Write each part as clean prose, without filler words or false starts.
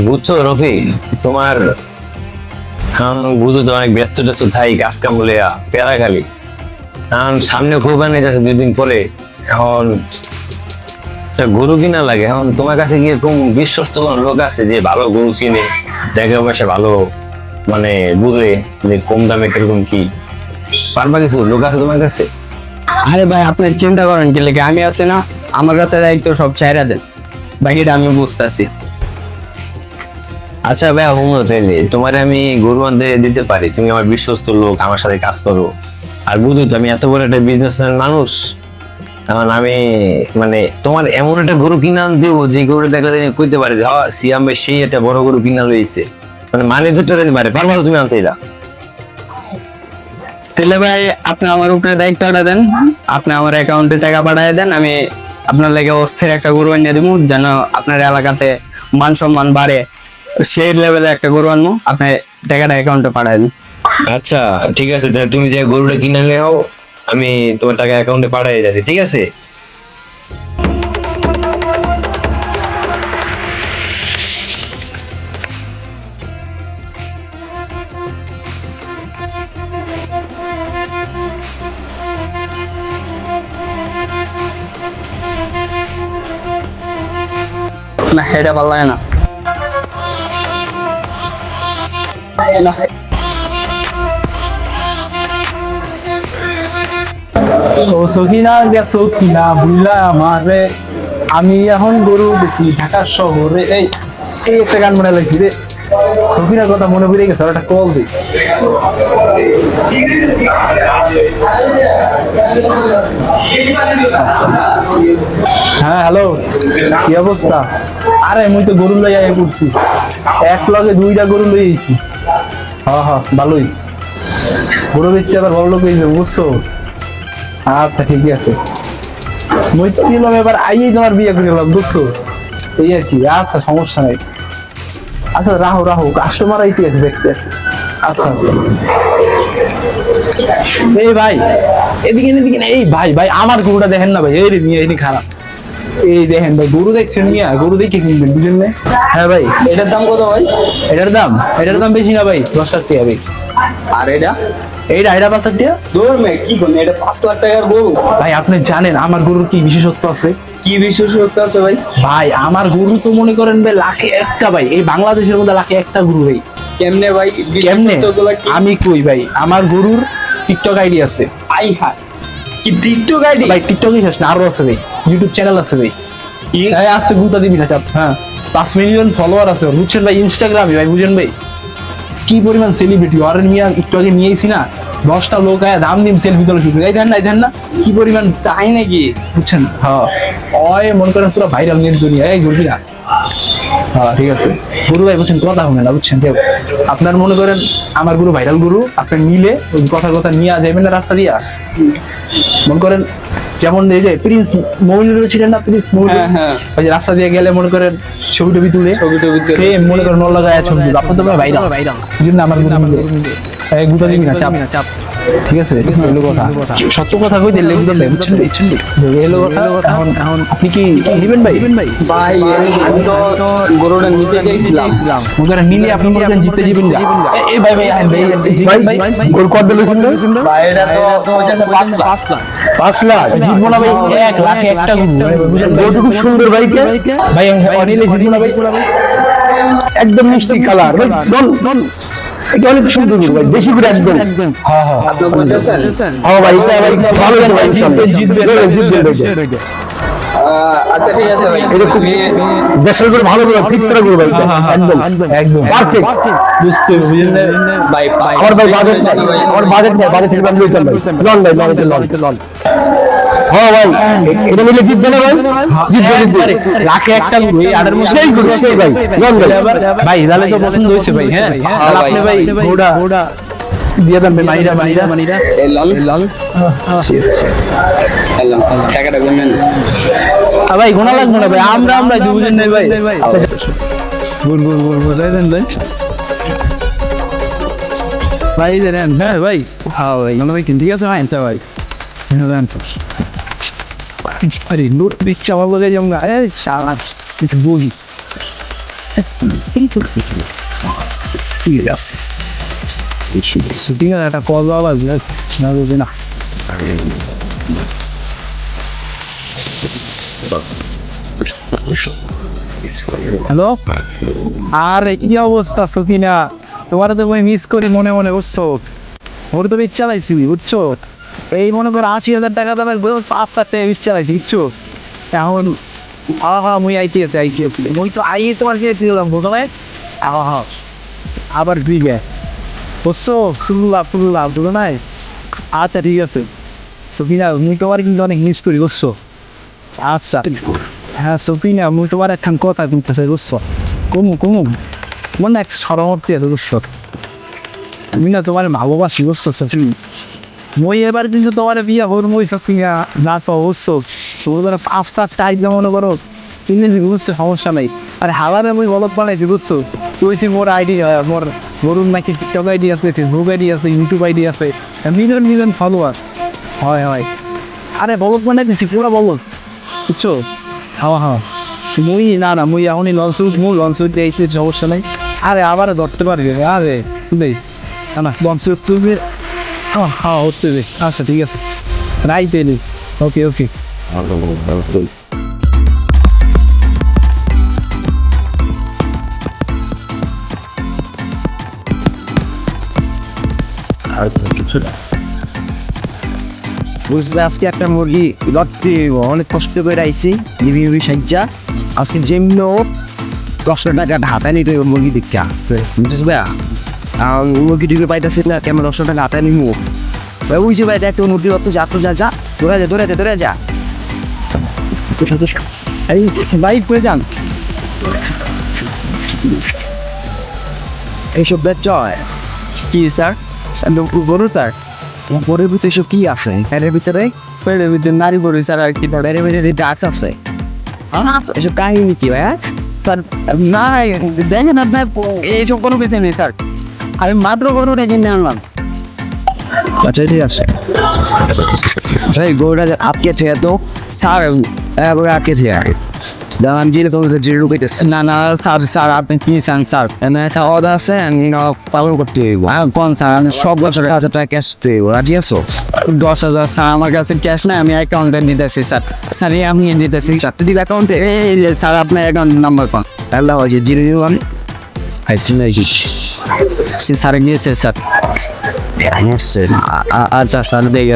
বুঝছো রফিক, তোমার এখন বুঝো তো অনেক ব্যস্ত ট্যস্ত থাই, কাজ কাম বলে প্যারা খালি। এখন সামনে কোরবানি যাচ্ছে 2 দিন পরে। এখন একটা গরু কিনা লাগে। এখন তোমার কাছে কি এরকম বিশ্বস্ত কোন লোক আছে যে ভালো গরু চিনে, দেখে পয়সা ভালো, মানে বুঝে যে কম দামে কিরকম কি পারবা? কিছু লোক আছে তোমার কাছে? আরে ভাই আপনি চিন্তা করেন কি লেগে, আমি আছি না, আমার কাছে দায়িত্ব সব চাইরা দেন, বাকিটা আমি বুঝতেছি। আচ্ছা ভাই, হুমো তাইলে তোমার আমি গরু আনতে দিতে পারি, তুমি আমার বিশ্বস্ত লোক, আমার সাথে কাজ করো। আর বুঝো তো আমি এত বড় একটা বিজনেসম্যান মানুষ। এখন আমি মানে তোমার এমন একটা গরু কিনা দেবো যে গরু দেখলে তুমি কইতে পারে যে হ্যাঁ সিয়াম ভাই সেই একটা বড় গরু কিনা রয়েছে, মানে দুটো দিতে পারে। পারবা তো তুমি আনতে এটা? তাহলে ভাই আপনি আমার উপরে দায়িত্বটা দেন, আপনি আমার অ্যাকাউন্টে টাকা পাঠিয়ে দেন, আমি আপনার লেগে অস্থির একটা গরু এনে দিব, যেন আপনার এলাকাতে মান সম্মান বাড়ে, সেই লেভেলে একটা গরু আনবো, আপনি টাকাটা অ্যাকাউন্টে পাঠিয়ে দেন। আচ্ছা ঠিক আছে, তাহলে তুমি যে গরুটা কিনে নাও, আমি তোমার টাকা অ্যাকাউন্টে পাঠিয়ে যাচ্ছি, ঠিক আছে? না এটা ভালো লাগে না। ও সখিনা গেছো কিনা বুঝলা আমারে, আমি এখন গরু বেশি ঢাকা শহরে। এই এই একটা গান মনে লাগছি রে, সখিনার কথা মনে পড়ে গেছে, একটা কল দিই। হ্যাঁ হ্যালো, কি অবস্থা? আরে মুই তো গরু লই আই পড়ছি, এক লগে 2টা গরু লই আইছি। হ্যাঁ হ্যাঁ ভালোই, গরু বেচছি আবার বড় লোক হইবে, বুঝছো? আচ্ছা ঠিকই আছে, মই তিলম এবার আইই তোমার বিয়ে করে গেলাম, বুঝছো? এই আর কি, আচ্ছা সমস্যা নাই। আচ্ছা রাহো রাহো, কাস্টমার আইতে আছে, দেখতে আছে। আচ্ছা আচ্ছা। এই ভাই এদিকে এদিকে, এই ভাই ভাই আমার গরুটা দেখেন না ভাই, এই রে নিয়ে এই খারাপ। এই দেখেন ভাই, গরু দেখছেন মিয়া, গরু দেখে কিনবেন বুঝলেন না? হ্যাঁ ভাই, এটার দাম কত ভাই? এটার দাম বেশি না ভাই, 10 লাখ টাকা ভাই। আর এটা এটা 5 লাখ টাকা। দূর মে কি বলেন, এটা 5 লাখ টাকার গরু? ভাই আপনি জানেন আমার গরুর কি বিশেষত্ব আছে? কি বিশেষত্ব আছে ভাই? ভাই আমার গরু তো মনে করেন ভাই লাখে একটা, ভাই এই বাংলাদেশের মধ্যে লাখে একটা গরু ভাই। কেমনে ভাই কেমনে বিশেষত্বগুলো কি? আমি কই ভাই, আমার গরুর টিকটক আইডি আছে। আই হাই, কি টিকটক আইডি? ভাই টিকটকই শেষ না, আরো আছে ভাই, ইউটিউব চ্যানেল আছে ভাই। এই আছে গুতা দিবি না চাপ। হ্যাঁ 5 মিলিয়ন ফলোয়ার আছে ওর, বুঝছেন ভাই? ইনস্টাগ্রামে ভাই, বুঝেন ভাই কি পরিমাণ সেলিব্রিটি। আর মিয়া একটু আগে নিয়েছি না, 10টা লোক আয়া দাম দিম সেলফি তোলা শুরু, এই দেন না কি পরিমাণ, তাই নাকি? বুঝছেন? হ্যাঁ ওই মনে করেন পুরো ভাইরাল নিয়ে দুনিয়া, এই ঘুরবি না। হ্যাঁ ঠিক আছে গুরু ভাই, বুঝছেন কথা শুনে না, বুঝছেন? কেউ আপনার মনে করেন আমার গুরু ভাইরাল গুরু, আপনার নিলে ওই কথা নিয়ে যাবেন না রাস্তা দিয়া, মনে করেন যেমন এই যে প্রিন্স মইনুল ছিলেন না, প্রিন্স মইনুল, হ্যাঁ। ওই যে রাস্তা দিয়ে গেলে মনে করেন ছবি টবি তুলে সেম মনে করেন নল লাগায় ছবি তুলে, আপনার তো ভাইরাল এই জন্য আমার গুরু এই গুতা দিবি না চাপ। ঠিক আছে এলো কথা, সত্য কথা কই দিলে বুঝলেন ভাই, বুঝছেন এলো কথা। এখন আপনি কি নেবেন ভাই? ভাই আমি তো গরুটা নিতে চাইছিলাম, মনে করেন নিলে আপনি মনে করেন জিততে যাবেন না। এই ভাই ভাই আইন ভাই গোল কত দিল শুনলেন? ভাই এটা তো হচ্ছে 5 লাখ। 5 লাখ জিতবো না ভাই, 1 লাখে একটা গরু, বুঝলেন? গরুটা খুব সুন্দর ভাই, ভাই অনিলে জিতবো না ভাই, একদম মিষ্টি কালার ভাই, দল এটা অনেক সুন্দর ভাই, বেশি করে একদম। হ্যাঁ হ্যাঁ আপনি বলতেছেন? হ্যাঁ ভাই এটা ভাই ভালো ভাই, জিতবে আচ্ছা ঠিক আছে ভাই, এটা খুব দেশের করে ভালো করে ফিক্স করে ভাই, একদম পারফেক্ট বুঝতে বুঝলেন ভাই আমার ভাই বাজেট নাই, আমার বাজেট থেকে আমি লইতাম ভাই, লন হ্যাঁ ভাই এটা মিলে জিতবে না ভাই? জিতবে লাখে একটা গরু, এই আড়ার মধ্যে সেই গরু সেই ভাই, লন ভাই তাহলে তো পছন্দ হয়েছে ভাই। হ্যাঁ তাহলে আপনি ভাই ঘোড়া দিয়ে দেন ভাই, মানিরা লাল টাকাটা গুনেন ভাই, গোনা লাগবে না ভাই, আমরা বুঝেন নাই ভাই। গুন দেন ভাই দেন। হ্যাঁ ভাই, হ্যাঁ ভাই ভাই ঠিক আছে ভাই, আনসার ভাই দেন। আরে নোট দিচ্ছে আমার বলে যেমন, এই শালা একটু বলি ঠিক আছে শুটিং এর একটা কল আওয়াজ না বুঝি না হ্যালো আর কি অবস্থা সকিনা তোমার তো আমি মিস করি মনে মনে বুঝছো ওর তো ইচ্ছা লাইছি বুঝছো এই মনে করো 80,000 টাকা দামের 5 টাকা ইচ্ছা লাইছি বুঝছো এখন মুই আইটিএস মুই তো আই তোমার কে দিলাম বুঝো না আবার বিগে বুঝছো ফুল্লাভ বুঝো নাই আচ্ছা ঠিক আছে সকিনা মুই তোমার কিন্তু অনেক মিস করি বুঝছো আচ্ছা হ্যাঁ সকিনা মুই তোমার একখান কথা বলতেছে বুঝছো কমু মনে এক সরমর্তি আছে বুঝছো আমি না তোমার ভালোবাসি বুঝছো মই এবার কিন্তু তোমার বিয়া হর মই সকিনা না তো বুঝছো তোমার 5 টাকা মনে করো কিনে বুঝছো সমস্যা নাই আর হাওয়ারে মই বলত বানাইছি বুঝছো তুই মোর আইডি মোর গরুর নাকি টিকটক আইডি আছে ফেসবুক আইডি আছে ইউটিউব আইডি আছে মিলিয়ন ফলোয়ার হয় আরে বলত বানাইছি পুরো বলত বুঝছো হ্যাঁ মুই না মুই এখনই লঞ্চ দিয়েছি সমস্যা নাই আরে আবার ধরতে পারবি আরে নেই না লঞ্চ তুমি হ্যাঁ হতে আচ্ছা ঠিক আছে রাইট এলি ওকে বুঝলে আজকে একটা মুরগি লড়তে অনেক কষ্ট করে আইছি নিবি সাজ্জা আজকে যেমন 10 টাকা হাতায় নিতে মুরগি দেখা বুঝবে মুরগি টিকে পাইতেছি না কেমন 10 টাকা হাতায় নিবো ওই যে ভাই একটা মুরগি রক্ত যা দৌড়া যা এই বাইক করে যান এইসব বেচয় কি স্যার বলুন স্যার পরের ভিতরে এসব কি আছে এর ভিতরে নারী গরু স্যার আর কি এর ভিতরে ডাক্স আছে এসব কাহিনী কি ভাই স্যার না দেখেন আপনার এইসব কোনো কিছু নেই স্যার আমি মাত্র গরুটা কিনে আনলাম আচ্ছা ঠিক আছে এই গরুটা আপকে থেকে তো স্যার আপকে থেকে আমি জেলে তোমাদের জেলে ঢুকাইতেছি না স্যার আপনি কি চান স্যার একটা অর্ডার আছে পালন করতে হইব কোন স্যার আমি সব বছর 1,000 টাকা ক্যাশ দিতে হইব রাজি আছো 10,000 স্যার আমার কাছে ক্যাশ নাই আমি অ্যাকাউন্টে নিতেছি স্যার আমি নিতেছি স্যার দিদি অ্যাকাউন্টে এই স্যার আপনার অ্যাকাউন্ট নাম্বার কোন আল্লাহ হয়েছে 01 আইসি নাই স্যার গিয়েছে স্যার আচ্ছা স্যার দেখে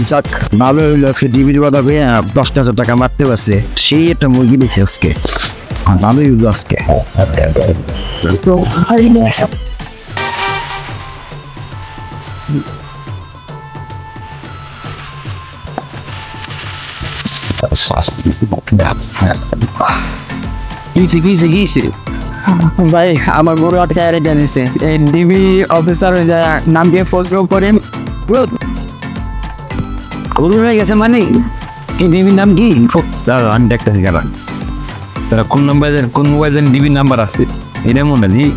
যাক ভালো হইলো আজকে ডিবির কথা পেয়ে 10,000 টাকা মারতে পারছে সেই একটা মুরগি বেশি আজকে ভালোই হইলো আজকে ভাই আমার গরু আটকায় রেখে নিছে এই ডিবি অফিসার নাম দিয়ে ফোন করে গরু হয়ে গেছে মানে এই ডিবির নাম কি আমি দেখতেছি কেন তারা কোন মোবাইল ডিবির নাম্বার আছে এটা মনে নেই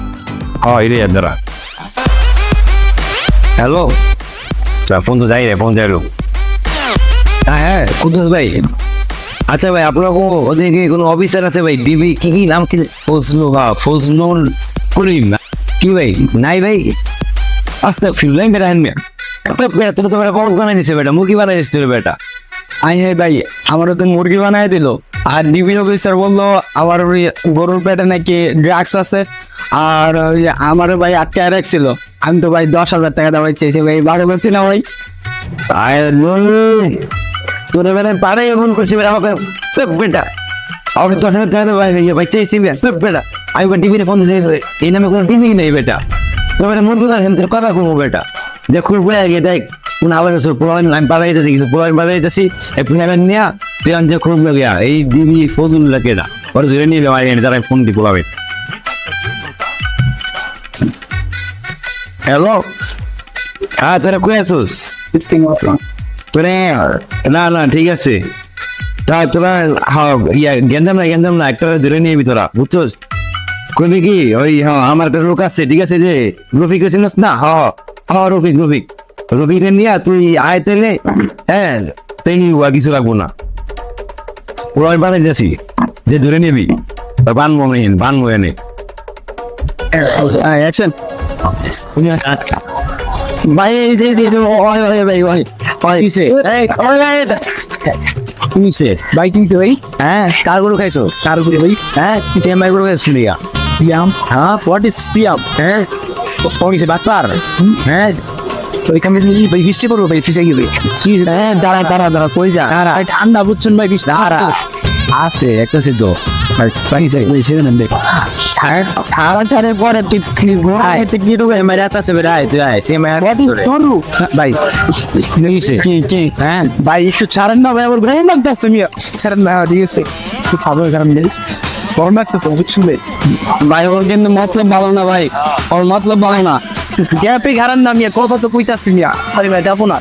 হ্যাঁ এটা দাঁড়া হ্যালো ফোন তো যাইলো হ্যাঁ কুদ্দুস ভাই আচ্ছা ভাই আপনার ওদিকে কোনো অফিসার আছে ভাই ডিবি কি নাম কি ফজলুল করিম কি ভাই নাই ভাই আস্তে ফিরলাম বেটা আনবে তুমি তো বেটা কখন বানাই দিচ্ছে বেটা মুরগি বানাই দিচ্ছে বেটা হ্যাঁ ভাই আমারও তো মুরগি বানাই দিল আর ডিবি অফিসার বললো আমার ওই গরুর পেটে নাকি ড্রাগস আছে আর আমার ভাই আটকায় রাখছিল আমি তো ভাই 10,000 টাকা দেওয়া চেয়েছি ভাই বারো বলছি না ভাই তোর বেটা পারে এমন করছি বেটা আমাকে বেটা আমাকে 10,000 টাকা ভাই চেয়েছি বেটা আমি ডিবিতে ফোন দিয়েছি এই নামে কোনো টিভি নেই বেটা তোর বেটা মুরগি কথা করবো বেটা যে খুব বয়ে গিয়ে দেখ কোন আবার আমি পালাই যাচ্ছি কিছু পালাই যাচ্ছি একটু নেওয়া তুই আনছে খুব গিয়া এই দিবি ফজুল লাগে না ওরা ধরে নিয়ে যাওয়া তারা ফোন দিয়ে পোলাবে হ্যালো হ্যাঁ তোরা কই আছোস তোরে না ঠিক আছে তা তোরা গেন্দাম না একটা ধরে নিয়ে তোরা বুঝছোস কবি কি ওই আমার একটা লোক আছে ঠিক আছে যে রফিক চিনিস না রফিক রবিকে নিয়ে তুই আয় তাইলে, হ্যাঁ তাই আর কিছু রাখবো না। ওরা আমি বানাই যাচ্ছি, যে ধরে নিবি বানবো এনে। অ্যাকশন ভাই এই যে ওই ভাই ওই কিসে? কিসে? ভাই কি ভাই হ্যাঁ কার গরু খাইছো? কার করে ভাই হ্যাঁ টিএমআই গরু খাইছো লিয়া? দিয়াম হ্যাঁ হোয়াট ইজ টিএম? হ্যাঁ কিসে বাটপার? হ্যাঁ ওইখানে ভাই বৃষ্টি পড়বো ভাই পিছিয়ে গেলে হ্যাঁ দাঁড়া কই যা ভাই ঠান্ডা বুঝছেন ভাই বৃষ্টি দাঁড়া আসতে একটা সিদ্ধ ছাড়ে পরে কি ঢুকে মেরে আছে বেড়া তুই আয় সে মেরে ভাই হ্যাঁ ভাই একটু ছাড়েন না ভাই আমার ঘুরে লাগতেছে মিয়া ছাড়েন না দিয়েছে একটু খাবো এখানে গরম লাগতেছে বুঝছেন ভাই ওর কিন্তু মতলব ভালো না ভাই ওর মতলব ভালো না গ্যাপে ঘাড়ান না মিয়া কথা তো কইতাছি মিয়া সরি ভাই যাবো না